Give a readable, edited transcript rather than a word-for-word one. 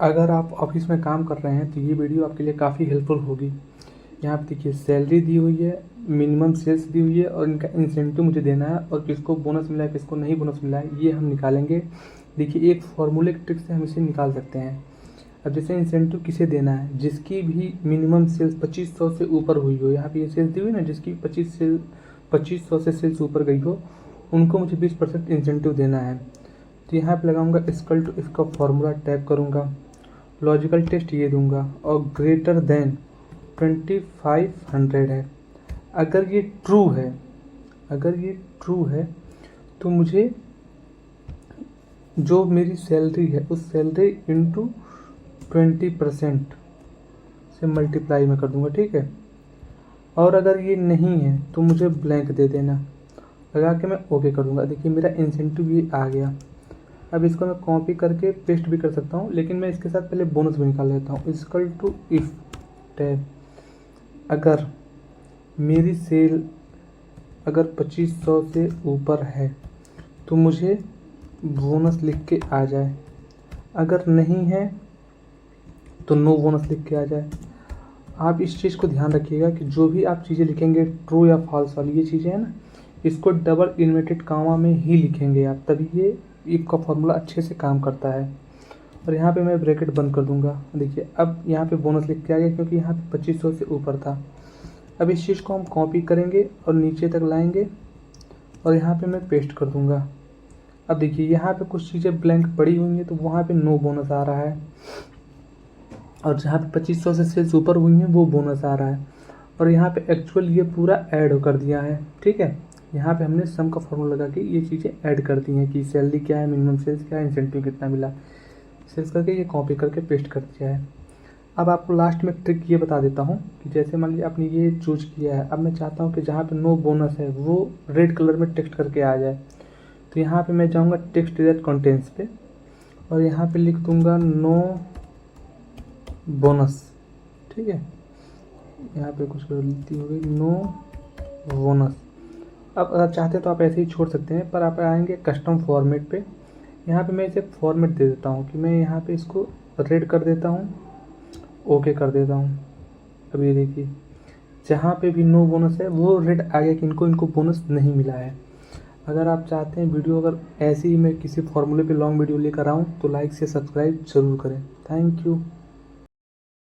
अगर आप ऑफिस में काम कर रहे हैं तो ये वीडियो आपके लिए काफ़ी हेल्पफुल होगी। यहाँ पे देखिए सैलरी दी हुई है, मिनिमम सेल्स दी हुई है और इनका इंसेंटिव मुझे देना है और किसको बोनस मिला है किसको नहीं बोनस मिला है ये हम निकालेंगे। देखिए एक फॉर्मूले की ट्रिक से हम इसे निकाल सकते हैं। अब जैसे इंसेंटिव किसे देना है, जिसकी भी मिनिमम सेल्स 2500 से ऊपर हुई हो। यहाँ पे ये सेल्स दी हुई ना, जिसकी 2500 से सेल्स ऊपर गई हो उनको मुझे 20% इंसेंटिव देना है। तो यहाँ पे लगाऊंगा इक्वल टू, इसका फॉर्मूला टाइप करूँगा, लॉजिकल टेस्ट ये दूंगा और ग्रेटर देन 2500 है। अगर ये ट्रू है, अगर ये ट्रू है तो मुझे जो मेरी सैलरी है उस सैलरी इंटू 20% से मल्टीप्लाई में कर दूंगा, ठीक है। और अगर ये नहीं है तो मुझे ब्लैंक दे देना, लगा के मैं ओके कर दूंगा। देखिए मेरा इंसेंटिव ये आ गया। अब इसको मैं कॉपी करके पेस्ट भी कर सकता हूँ, लेकिन मैं इसके साथ पहले बोनस भी निकाल लेता हूँ। इक्वल टू इफ टैब, अगर मेरी सेल अगर 2500 से ऊपर है तो मुझे बोनस लिख के आ जाए, अगर नहीं है तो नो बोनस लिख के आ जाए। आप इस चीज़ को ध्यान रखिएगा कि जो भी आप चीज़ें लिखेंगे ट्रू या फॉल्स वाली ये चीज़ें हैं ना, इसको डबल इन्वर्टेड कामा में ही लिखेंगे आप, तभी ये इफ का फॉर्मूला अच्छे से काम करता है। और यहाँ पे मैं ब्रैकेट बंद कर दूंगा। देखिए अब यहाँ पे बोनस लिख के आ गया क्योंकि यहाँ पे 2500 से ऊपर था। अब इस चीज़ को हम कॉपी करेंगे और नीचे तक लाएंगे और यहाँ पे मैं पेस्ट कर दूंगा। अब देखिए यहाँ पे कुछ चीज़ें ब्लैंक पड़ी हुई हैं तो वहाँ पे नो बोनस आ रहा है, और जहाँ पे 2500 से सेल्स ऊपर हुई हैं वो बोनस आ रहा है। और यहाँ पे एक्चुअल ये पूरा ऐड कर दिया है, ठीक है। यहाँ पे हमने सम का फॉर्मूला लगा के ये चीज़ें ऐड कर दी हैं कि सैलरी क्या है, मिनिमम सेल्स क्या है, इंसेंटिव कितना मिला, सेल्स करके ये कॉपी करके पेस्ट कर दिया है। अब आपको लास्ट में ट्रिक ये बता देता हूँ कि जैसे मान लीजिए आपने ये चूज किया है, अब मैं चाहता हूँ कि जहाँ पे नो बोनस है वो रेड कलर में टेक्स्ट करके आ जाए। तो यहाँ पे मैं जाऊँगा टेक्स्ट दैट कंटेंट्स पे और यहाँ पे लिख दूँगा नो बोनस, ठीक है। यहाँ पे कुछ गलती हो गई, नो बोनस। अब अगर चाहते तो आप ऐसे ही छोड़ सकते हैं, पर आप आएंगे कस्टम फॉर्मेट पे। यहाँ पे मैं इसे फॉर्मेट दे देता हूँ कि मैं यहाँ पे इसको रेड कर देता हूँ, ओके कर देता हूँ। अब ये देखिए जहाँ पे भी नो बोनस है वो रेड आ गया कि इनको बोनस नहीं मिला है। अगर आप चाहते हैं वीडियो अगर ऐसे ही मैं किसी फॉर्मूले पे लॉन्ग वीडियो लेकर आऊँ तो लाइक से सब्सक्राइब जरूर करें। Thank you.